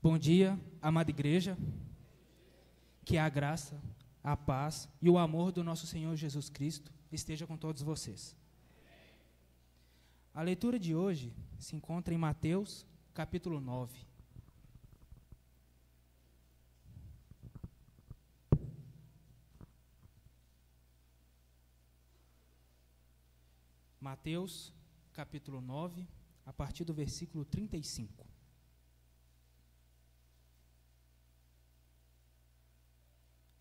Bom dia, amada igreja, que a graça, a paz e o amor do nosso Senhor Jesus Cristo esteja com todos vocês. A leitura de hoje se encontra em Mateus, capítulo 9. Mateus, capítulo 9, a partir do versículo 35.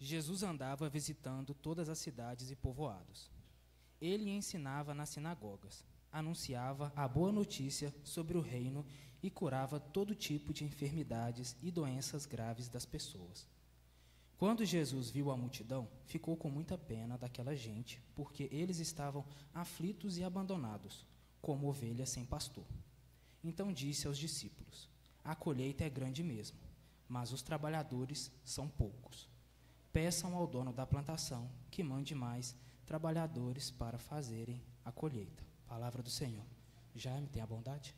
Jesus andava visitando todas as cidades e povoados. Ele ensinava nas sinagogas, anunciava a boa notícia sobre o reino e curava todo tipo de enfermidades e doenças graves das pessoas. Quando Jesus viu a multidão, ficou com muita pena daquela gente, porque eles estavam aflitos e abandonados, como ovelhas sem pastor. Então disse aos discípulos: a colheita é grande mesmo, mas os trabalhadores são poucos. Peçam ao dono da plantação que mande mais trabalhadores para fazerem a colheita. Palavra do Senhor. Jaime, tem a bondade?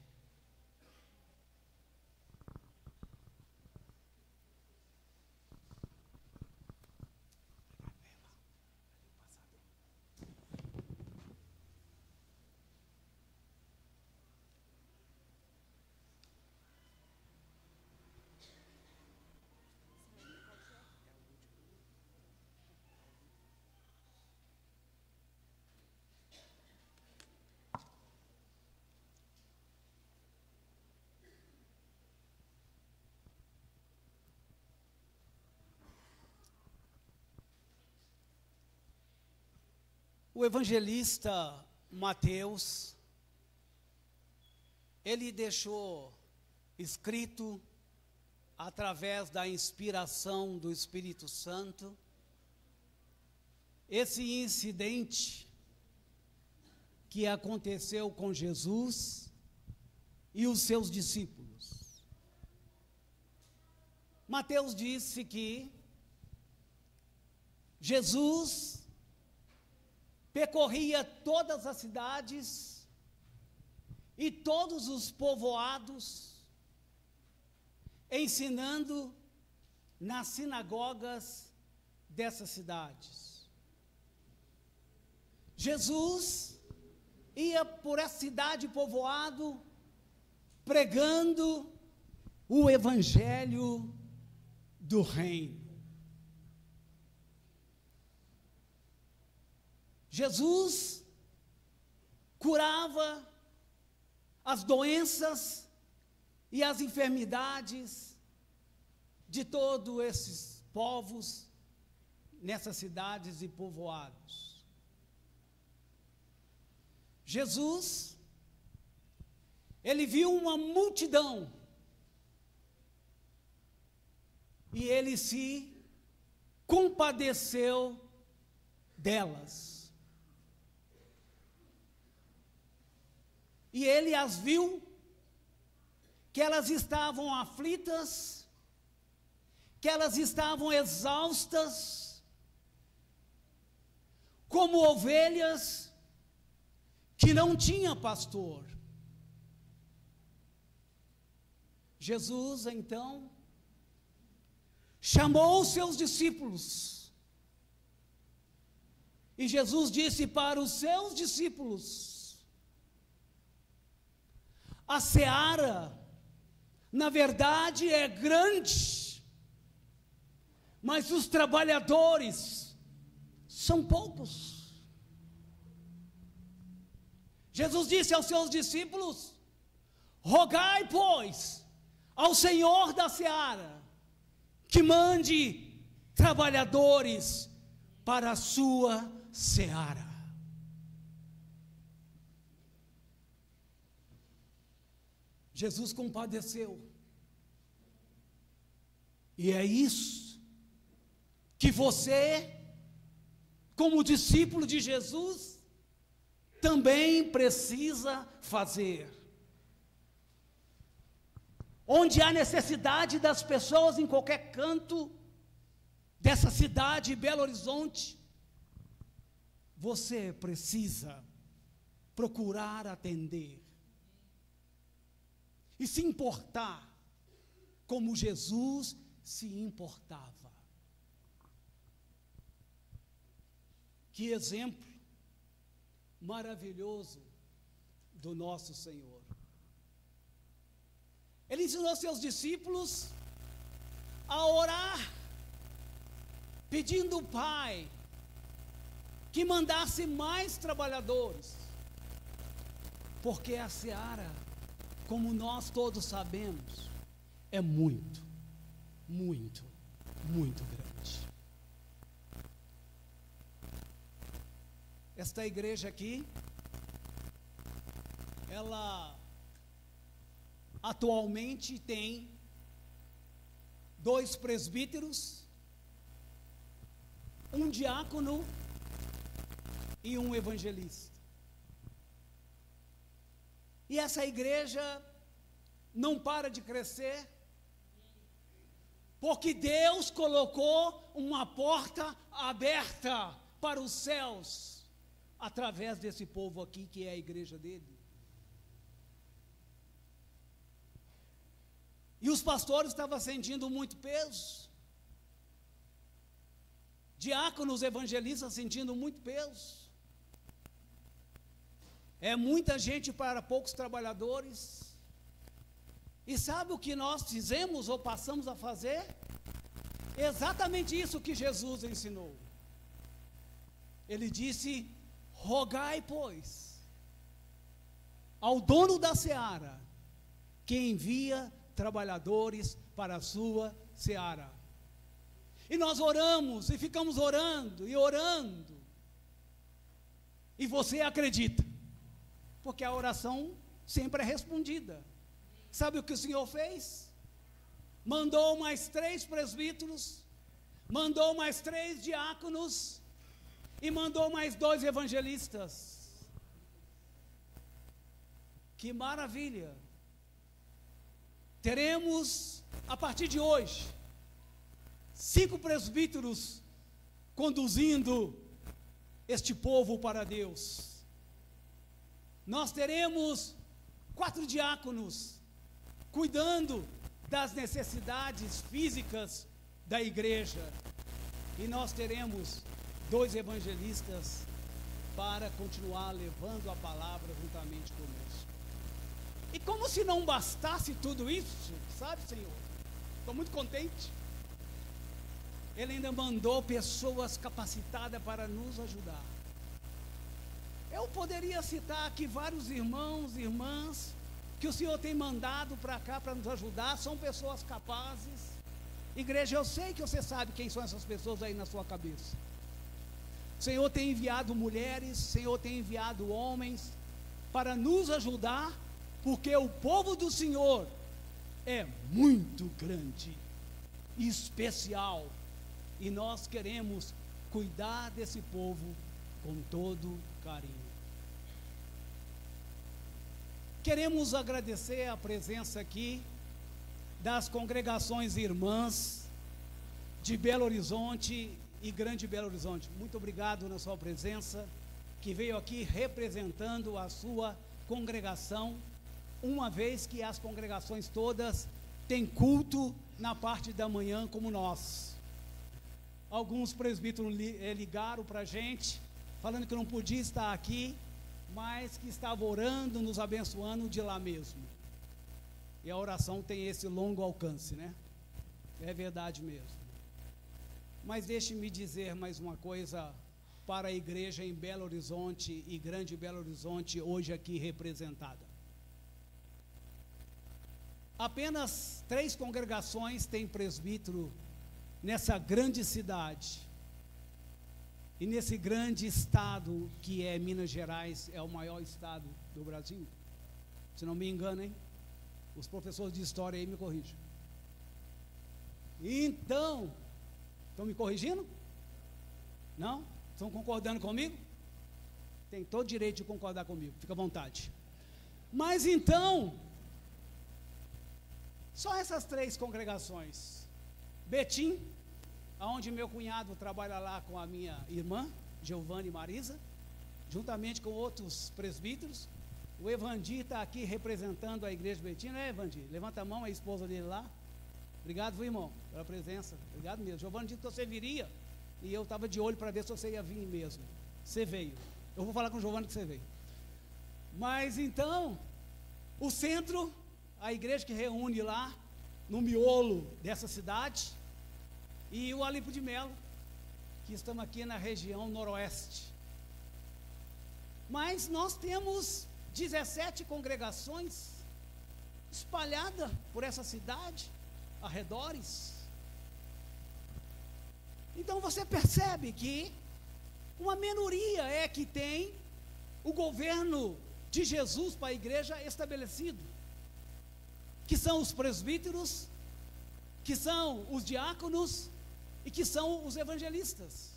O evangelista Mateus, ele deixou escrito, através da inspiração do Espírito Santo, esse incidente que aconteceu com Jesus e os seus discípulos. Mateus disse que Jesus percorria todas as cidades e todos os povoados, ensinando nas sinagogas dessas cidades. Jesus ia por essa cidade e povoado, pregando o evangelho do reino. Jesus curava as doenças e as enfermidades de todos esses povos nessas cidades e povoados. Jesus, ele viu uma multidão e ele se compadeceu delas. E ele as viu, que elas estavam aflitas, que elas estavam exaustas, como ovelhas que não tinham pastor. Jesus, então, chamou os seus discípulos, e Jesus disse para os seus discípulos: a seara, na verdade, é grande, mas os trabalhadores são poucos. Jesus disse aos seus discípulos: rogai, pois, ao Senhor da seara, que mande trabalhadores para a sua seara. Jesus compadeceu. E é isso que você, como discípulo de Jesus, também precisa fazer. Onde há necessidade das pessoas em qualquer canto dessa cidade de Belo Horizonte, você precisa procurar atender e se importar como Jesus se importava. Que exemplo maravilhoso do nosso Senhor. Ele ensinou seus discípulos a orar, pedindo ao Pai que mandasse mais trabalhadores, porque a seara, como nós todos sabemos, é muito, muito, muito grande. Esta igreja aqui, ela atualmente tem 2 presbíteros, um diácono e um evangelista. E essa igreja não para de crescer, porque Deus colocou uma porta aberta para os céus, através desse povo aqui, que é a igreja dele. E os pastores estavam sentindo muito peso, diáconos, evangelistas sentindo muito peso. É muita gente para poucos trabalhadores. E sabe o que nós fizemos ou passamos a fazer? Exatamente isso que Jesus ensinou. Ele disse: rogai, pois, ao dono da seara, que envia trabalhadores para a sua seara. E nós oramos, e ficamos orando, e orando. E você acredita, porque a oração sempre é respondida. Sabe o que o Senhor fez? Mandou mais 3 presbíteros, mandou mais 3 diáconos, e mandou mais 2 evangelistas. Que maravilha! Teremos, a partir de hoje, 5 presbíteros conduzindo este povo para Deus. Nós teremos 4 diáconos cuidando das necessidades físicas da igreja. E nós teremos 2 evangelistas para continuar levando a palavra juntamente conosco. E como se não bastasse tudo isso, sabe, Senhor? Estou muito contente. Ele ainda mandou pessoas capacitadas para nos ajudar. Eu poderia citar aqui vários irmãos e irmãs que o Senhor tem mandado para cá para nos ajudar, são pessoas capazes. Igreja, eu sei que você sabe quem são essas pessoas aí na sua cabeça. O Senhor tem enviado mulheres, o Senhor tem enviado homens para nos ajudar, porque o povo do Senhor é muito grande e especial, e nós queremos cuidar desse povo com todo carinho. Queremos agradecer a presença aqui das congregações irmãs de Belo Horizonte e Grande Belo Horizonte. Muito obrigado na sua presença, que veio aqui representando a sua congregação, uma vez que as congregações todas têm culto na parte da manhã como nós. Alguns presbíteros ligaram para a gente, falando que não podia estar aqui, mas que estava orando, nos abençoando de lá mesmo. E a oração tem esse longo alcance, né? É verdade mesmo. Mas deixe-me dizer mais uma coisa para a igreja em Belo Horizonte e Grande Belo Horizonte, hoje aqui representada. Apenas 3 congregações têm presbítero nessa grande cidade. E nesse grande estado que é Minas Gerais, é o maior estado do Brasil. Se não me engano, hein? Os professores de história aí me corrigem. Então, estão me corrigindo? Não? Estão concordando comigo? Tem todo direito de concordar comigo, fica à vontade. Mas então, só essas 3 congregações. Betim, onde meu cunhado trabalha lá com a minha irmã, Giovana e Marisa, juntamente com outros presbíteros. O Evandir está aqui representando a igreja de Betim, não é, Evandir? Levanta a mão, a esposa dele lá. Obrigado, viu, irmão, pela presença. Obrigado mesmo. Giovanni disse que você viria. E eu estava de olho para ver se você ia vir mesmo. Você veio. Eu vou falar com o Giovanni que você veio. Mas então, o centro, a igreja que reúne lá, no miolo dessa cidade, e o Alimpo de Melo, que estamos aqui na região noroeste. Mas nós temos 17 congregações espalhadas por essa cidade, arredores. Então você percebe que uma minoria é que tem o governo de Jesus para a igreja estabelecido, que são os presbíteros, que são os diáconos e que são os evangelistas.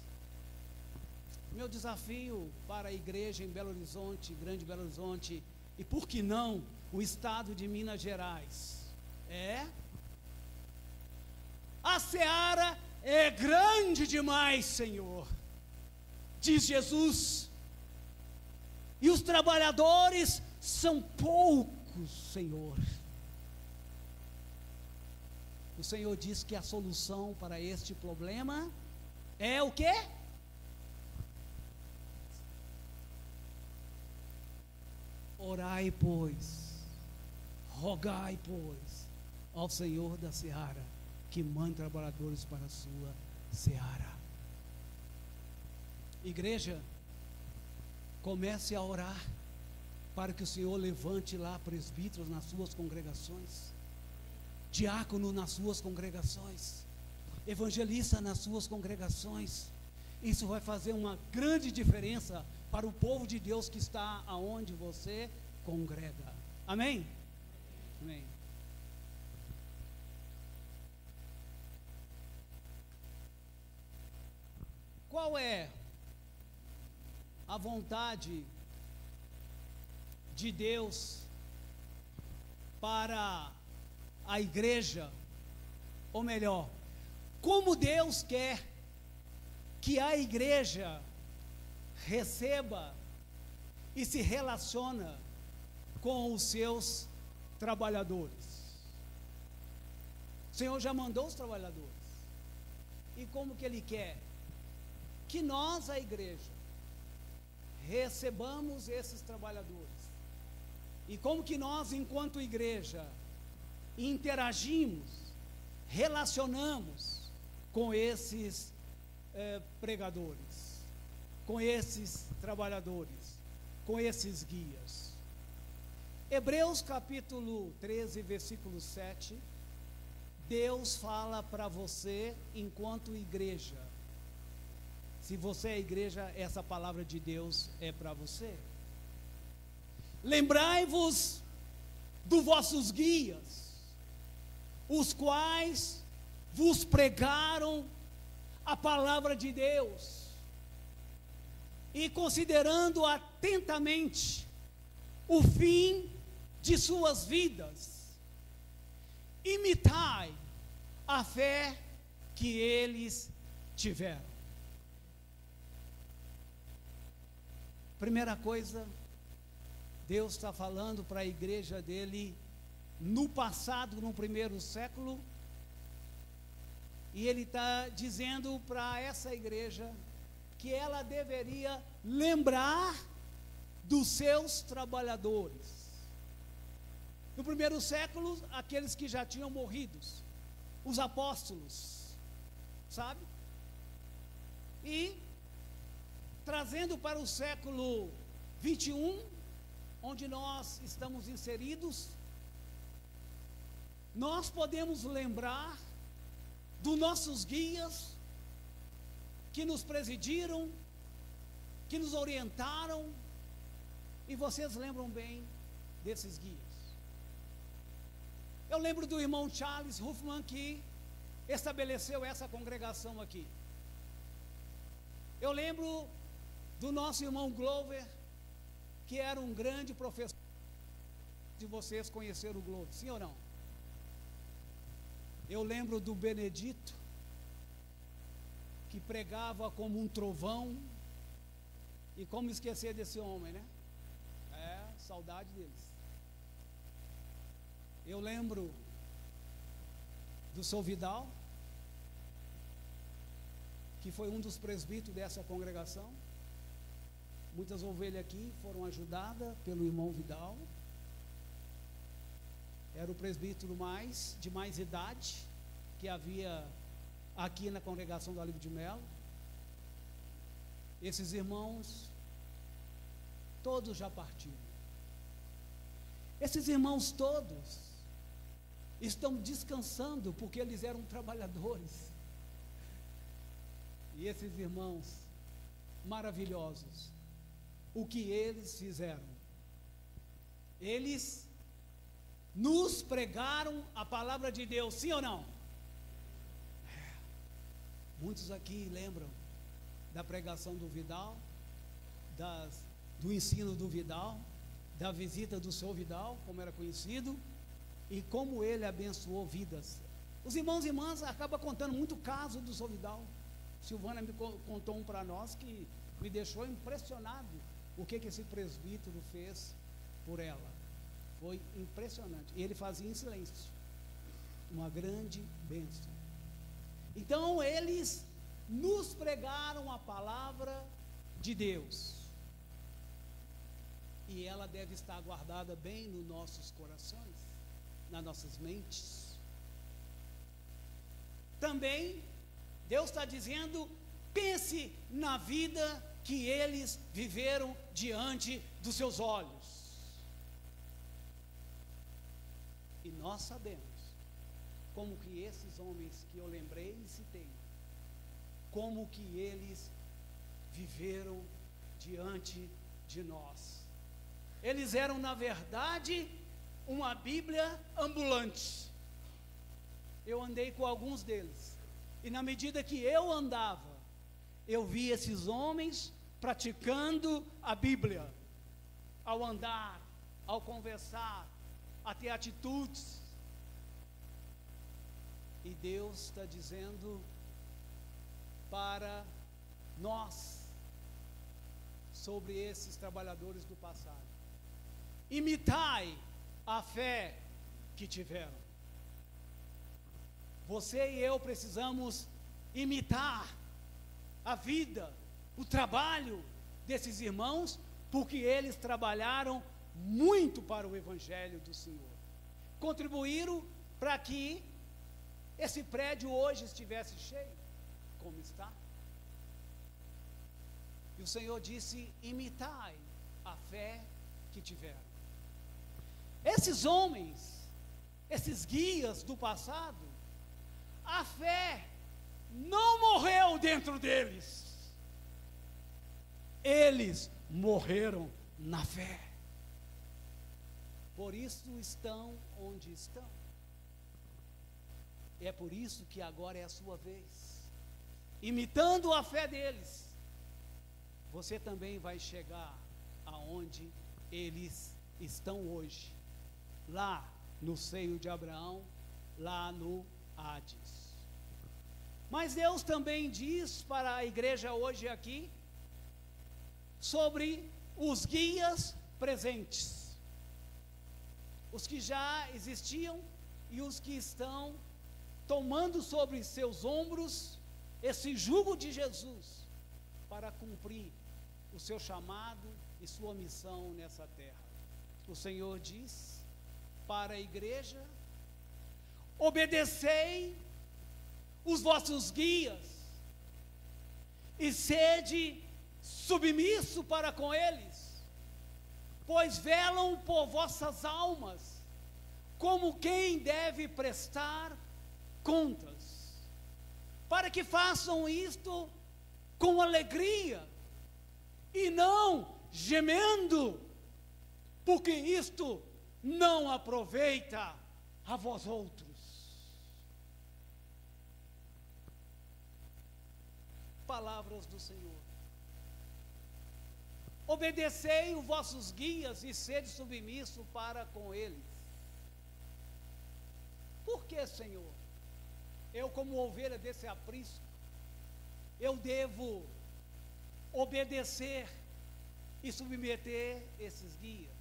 Meu desafio para a igreja em Belo Horizonte, Grande Belo Horizonte, e por que não o estado de Minas Gerais, a seara é grande demais, Senhor, diz Jesus, e os trabalhadores são poucos, Senhor. O Senhor diz que a solução para este problema é o quê? Orai, pois, rogai, pois, ao Senhor da seara, que mande trabalhadores para a sua seara. Igreja, comece a orar, para que o Senhor levante lá presbíteros nas suas congregações, diácono nas suas congregações, evangelista nas suas congregações. Isso vai fazer uma grande diferença para o povo de Deus que está aonde você congrega. Amém? Amém. Qual é a vontade de Deus para a igreja? Ou melhor, como Deus quer que a igreja receba e se relaciona com os seus trabalhadores? O Senhor já mandou os trabalhadores. E como que Ele quer que nós, a igreja, recebamos esses trabalhadores? E como que nós, enquanto igreja, interagimos, relacionamos com esses pregadores, com esses trabalhadores, com esses guias? Hebreus capítulo 13, versículo 7, Deus fala para você enquanto igreja. Se você é igreja, essa palavra de Deus é para você. Lembrai-vos dos vossos guias, os quais vos pregaram a palavra de Deus, e considerando atentamente o fim de suas vidas, imitai a fé que eles tiveram. Primeira coisa, Deus está falando para a igreja dele no passado, no primeiro século, e Ele está dizendo para essa igreja que ela deveria lembrar dos seus trabalhadores. No primeiro século, aqueles que já tinham morrido, os apóstolos, sabe? E trazendo para o século 21, onde nós estamos inseridos, nós podemos lembrar dos nossos guias, que nos presidiram, que nos orientaram, e vocês lembram bem desses guias. Eu lembro do irmão Charles Huffman, que estabeleceu essa congregação aqui. Eu lembro do nosso irmão Glover, que era um grande professor. De vocês conheceram o Glover, sim ou não? Eu lembro do Benedito, que pregava como um trovão. E como esquecer desse homem, né? Saudade deles. Eu lembro do seu Vidal, que foi um dos presbíteros dessa congregação. Muitas ovelhas aqui foram ajudadas pelo irmão Vidal. Era o presbítero de mais idade que havia aqui na congregação do Olivo de Melo. Esses irmãos todos já partiram. Esses irmãos todos estão descansando porque eles eram trabalhadores. E esses irmãos maravilhosos, o que eles fizeram? Eles nos pregaram a palavra de Deus, sim ou não? Muitos aqui lembram da pregação do Vidal, do ensino do Vidal, da visita do seu Vidal, como era conhecido, e como ele abençoou vidas. Os irmãos e irmãs acabam contando muito caso do seu Vidal. Silvana me contou um para nós que me deixou impressionado o que esse presbítero fez por ela. Foi impressionante. E ele fazia em silêncio. Uma grande bênção. Então eles nos pregaram a palavra de Deus. E ela deve estar guardada bem nos nossos corações, nas nossas mentes. Também Deus está dizendo, pense na vida que eles viveram diante dos seus olhos. E nós sabemos como que esses homens que eu lembrei e citei, como que eles viveram diante de nós. Eles eram, na verdade, uma Bíblia ambulante. Eu andei com alguns deles. E na medida que eu andava, eu vi esses homens praticando a Bíblia. Ao andar, ao conversar, a ter atitudes. E Deus está dizendo para nós, sobre esses trabalhadores do passado: imitai a fé que tiveram. Você e eu precisamos imitar a vida, o trabalho desses irmãos, porque eles trabalharam muito para o Evangelho do Senhor. Contribuíram para que esse prédio hoje estivesse cheio, como está. E o Senhor disse: imitai a fé que tiveram. Esses homens, esses guias do passado, a fé não morreu dentro deles. Eles morreram na fé. Por isso estão onde estão. E é por isso que agora é a sua vez. Imitando a fé deles, você também vai chegar aonde eles estão hoje. Lá no seio de Abraão, lá no Hades. Mas Deus também diz para a igreja hoje aqui sobre os guias presentes, os que já existiam e os que estão tomando sobre seus ombros esse jugo de Jesus para cumprir o seu chamado e sua missão nessa terra. O Senhor diz para a igreja: obedecei os vossos guias e sede submisso para com eles, pois velam por vossas almas, como quem deve prestar contas, para que façam isto com alegria e não gemendo, porque isto não aproveita a vós outros. Palavras do Senhor. Obedecei os vossos guias e sede submisso para com eles. Por que, Senhor? Eu, como ovelha desse aprisco, eu devo obedecer e submeter esses guias.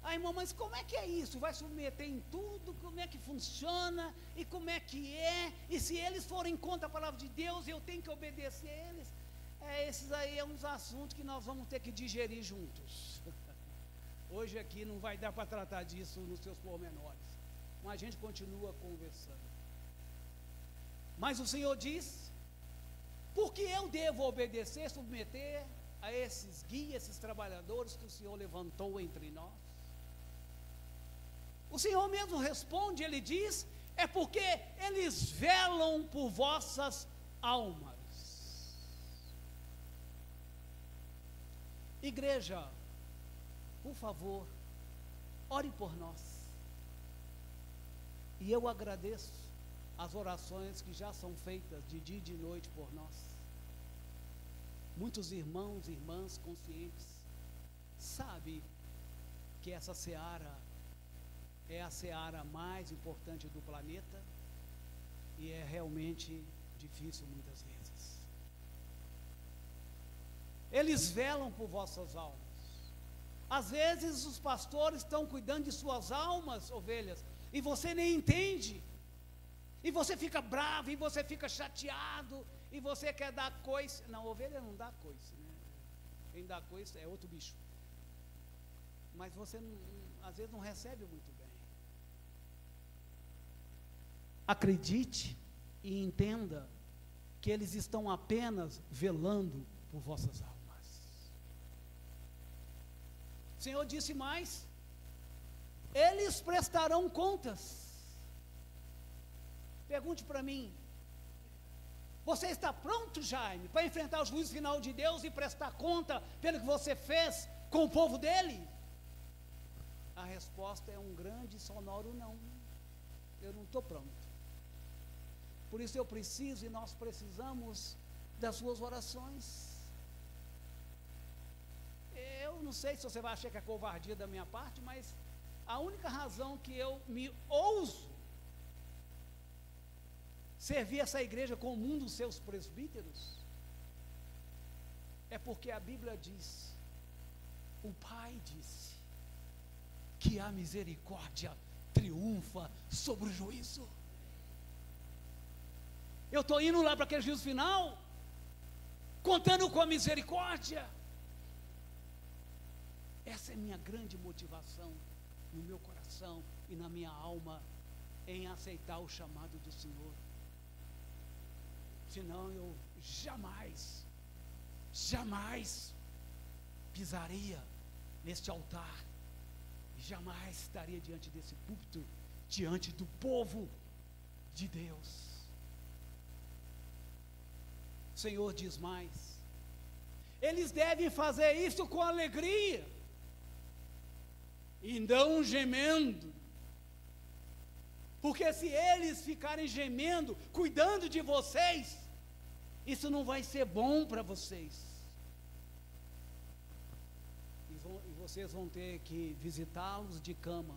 Ah, irmão, mas como é que é isso? Vai submeter em tudo? Como é que funciona? E como é que é? E se eles forem contra a palavra de Deus, eu tenho que obedecer a eles? Esses aí é uns assuntos que nós vamos ter que digerir juntos. Hoje aqui não vai dar para tratar disso nos seus pormenores, mas a gente continua conversando. Mas o Senhor diz, porque eu devo obedecer, submeter a esses guias, esses trabalhadores que o Senhor levantou entre nós? O Senhor mesmo responde, Ele diz, é porque eles velam por vossas almas. Igreja, por favor, ore por nós. E eu agradeço as orações que já são feitas de dia e de noite por nós. Muitos irmãos e irmãs conscientes sabem que essa seara é a seara mais importante do planeta e é realmente difícil muitas vezes. Eles velam por vossas almas. Às vezes os pastores estão cuidando de suas almas, ovelhas, e você nem entende, e você fica bravo, e você fica chateado, e você quer dar coice. Não, ovelha não dá coice, né? Quem dá coice é outro bicho. Mas você às vezes não recebe muito bem. Acredite e entenda que eles estão apenas velando por vossas almas. O Senhor disse mais, eles prestarão contas. Pergunte para mim, você está pronto, Jaime, para enfrentar o juízo final de Deus e prestar conta pelo que você fez com o povo dele? A resposta é um grande e sonoro não. Eu não estou pronto. Por isso eu preciso e nós precisamos das suas orações. Eu não sei se você vai achar que é covardia da minha parte, mas a única razão que eu me ouso servir essa igreja com um dos seus presbíteros é porque a Bíblia diz, o Pai disse, que a misericórdia triunfa sobre o juízo. Eu estou indo lá para aquele juízo final, contando com a misericórdia. Essa é minha grande motivação no meu coração e na minha alma em aceitar o chamado do Senhor. Senão eu jamais pisaria neste altar, jamais estaria diante desse púlpito, diante do povo de Deus. O Senhor diz mais, eles devem fazer isso com alegria, e não gemendo, porque se eles ficarem gemendo, cuidando de vocês, isso não vai ser bom para vocês, e vocês vão ter que visitá-los de cama,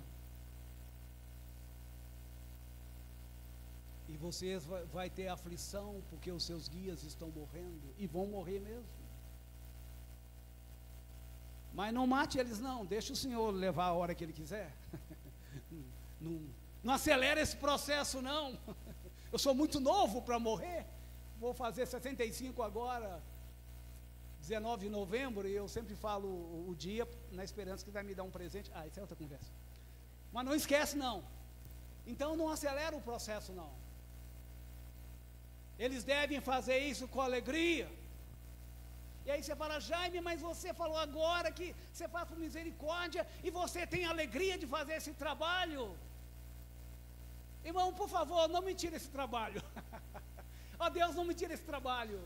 e vocês vai ter aflição, porque os seus guias estão morrendo, e vão morrer mesmo. Mas não mate eles não, deixa o Senhor levar a hora que Ele quiser. Não acelera esse processo não. Eu sou muito novo para morrer, vou fazer 65 agora, 19 de novembro, e eu sempre falo o dia, na esperança que vai me dar um presente. Isso é outra conversa. Mas não esquece não. Então não acelera o processo não. Eles devem fazer isso com alegria. E aí você fala, Jaime, mas você falou agora que você faz por misericórdia e você tem alegria de fazer esse trabalho. Irmão, por favor, não me tire esse trabalho. Ó Deus, não me tire esse trabalho.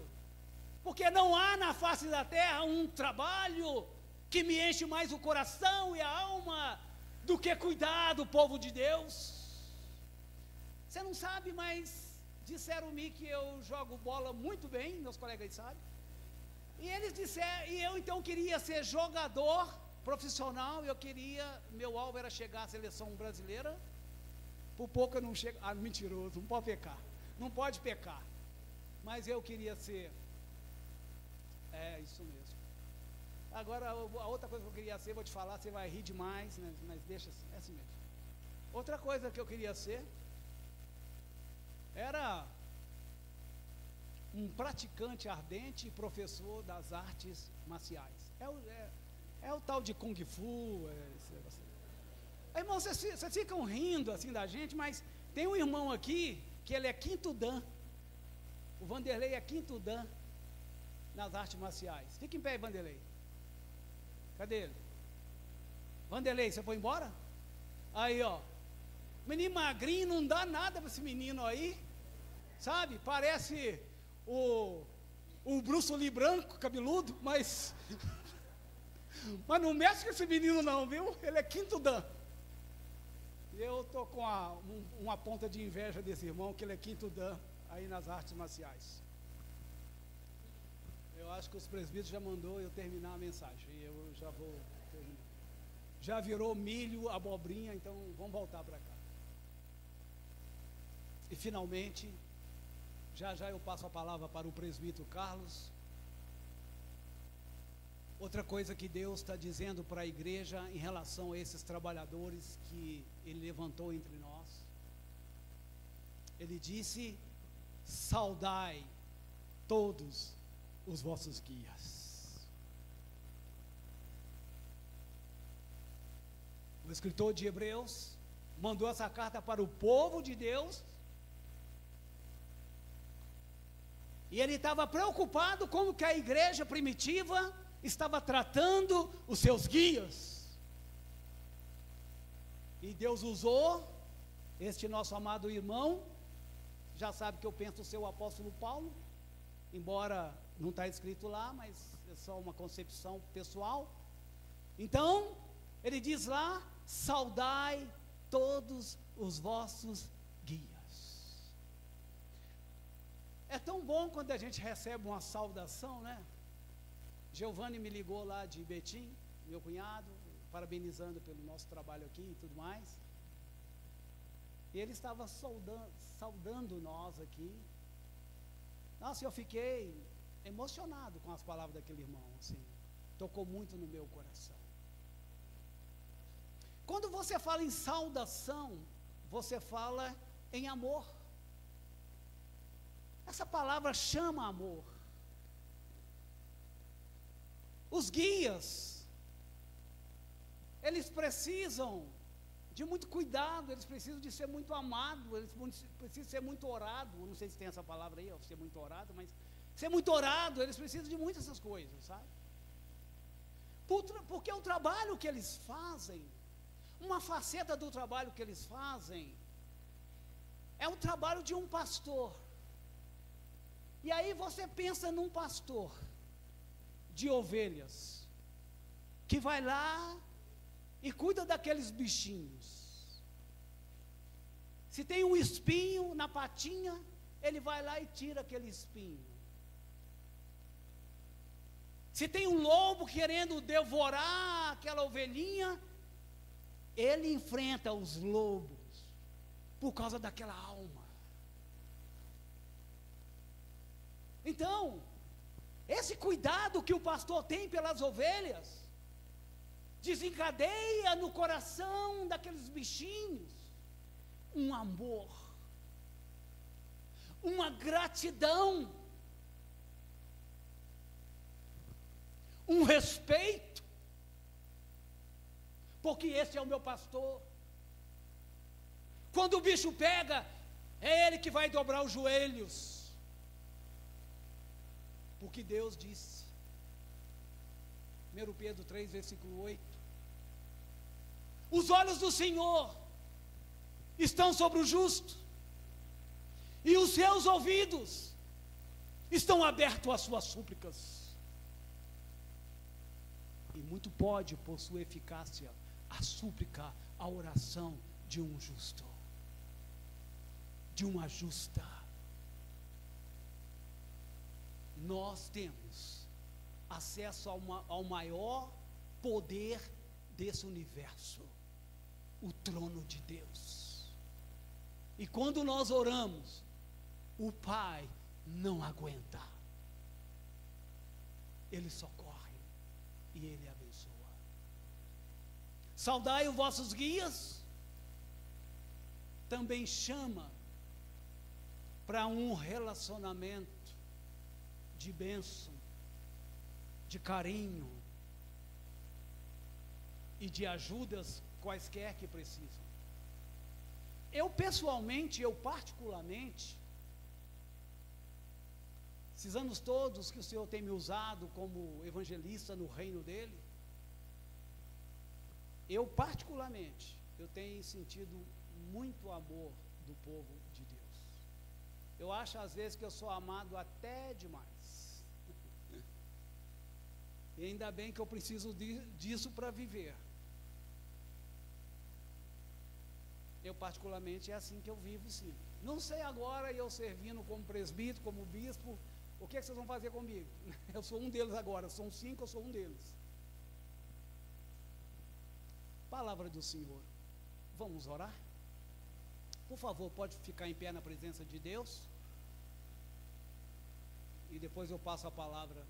Porque não há na face da terra um trabalho que me enche mais o coração e a alma do que cuidar do povo de Deus. Você não sabe, mas disseram-me que eu jogo bola muito bem, meus colegas sabem. E eles disseram, e eu então queria ser jogador profissional, meu alvo era chegar à seleção brasileira, por pouco eu não chego, mentiroso, não pode pecar, mas eu queria ser, isso mesmo, Agora, a outra coisa que eu queria ser, vou te falar, você vai rir demais, né? Mas deixa assim, é assim mesmo. Outra coisa que eu queria ser era um praticante ardente e professor das artes marciais. É o tal de Kung Fu. Irmão, vocês ficam rindo assim da gente, mas tem um irmão aqui que ele é quinto dan. O Vanderlei é quinto dan nas artes marciais. Fica em pé aí, Vanderlei. Cadê ele? Vanderlei, você foi embora? Aí, ó. Menino magrinho, não dá nada para esse menino aí. Sabe? Parece o Bruce Lee branco, cabeludo, mas não mexe com esse menino não, viu? Ele é quinto dan. E eu estou com uma ponta de inveja desse irmão, que ele é quinto dan aí nas artes marciais. Eu acho que os presbíteros já mandou eu terminar a mensagem, e eu já vou terminar. Já virou milho, abobrinha, então vamos voltar para cá. E finalmente, já eu passo a palavra para o presbítero Carlos. Outra coisa que Deus está dizendo para a igreja em relação a esses trabalhadores que Ele levantou entre nós. Ele disse: saudai todos os vossos guias. O escritor de Hebreus mandou essa carta para o povo de Deus. E ele estava preocupado com que a igreja primitiva estava tratando os seus guias. E Deus usou este nosso amado irmão. Já sabe que eu penso ser o apóstolo Paulo, embora não está escrito lá, mas é só uma concepção pessoal. Então, ele diz lá: saudai todos os vossos guias. É tão bom quando a gente recebe uma saudação, né? Giovanni me ligou lá de Betim, meu cunhado, parabenizando pelo nosso trabalho aqui e tudo mais. E ele estava saudando nós aqui. Nossa, eu fiquei emocionado com as palavras daquele irmão, assim, tocou muito no meu coração. Quando você fala em saudação, você fala em amor. Essa palavra chama amor. Os guias, eles precisam de muito cuidado, eles precisam de ser muito amados, eles precisam ser muito orados. Não sei se tem essa palavra aí, ser muito orado, mas ser muito orado, eles precisam de muitas essas coisas, sabe? Porque o trabalho que eles fazem, uma faceta do trabalho que eles fazem, é o trabalho de um pastor. E aí você pensa num pastor de ovelhas, que vai lá e cuida daqueles bichinhos. Se tem um espinho na patinha, ele vai lá e tira aquele espinho. Se tem um lobo querendo devorar aquela ovelhinha, ele enfrenta os lobos, por causa daquela alma. Então, esse cuidado que o pastor tem pelas ovelhas, desencadeia no coração daqueles bichinhos um amor, uma gratidão, um respeito, porque esse é o meu pastor. Quando o bicho pega, é ele que vai dobrar os joelhos, porque Deus disse, 1 Pedro 3, versículo 8, os olhos do Senhor estão sobre o justo, e os seus ouvidos estão abertos às suas súplicas. E muito pode, por sua eficácia, a súplica, a oração de um justo, de uma justa. Nós temos acesso ao maior poder desse universo, o trono de Deus. E quando nós oramos, o Pai não aguenta, Ele socorre. e Ele abençoa. Saudai os vossos guias, também chama para um relacionamento de bênção, de carinho e de ajudas quaisquer que precisam. Eu pessoalmente, eu particularmente, esses anos todos que o Senhor tem me usado como evangelista no reino dele, eu particularmente, eu tenho sentido muito amor do povo de Deus. Eu acho às vezes que eu sou amado até demais. E ainda bem que eu preciso disso para viver. Eu particularmente é assim que eu vivo, sim. Não sei agora, eu servindo como presbítero, como bispo, o que é que vocês vão fazer comigo? Eu sou um deles agora, são 5, eu sou um deles. Palavra do Senhor. Vamos orar? Por favor, pode ficar em pé na presença de Deus. E depois eu passo a palavra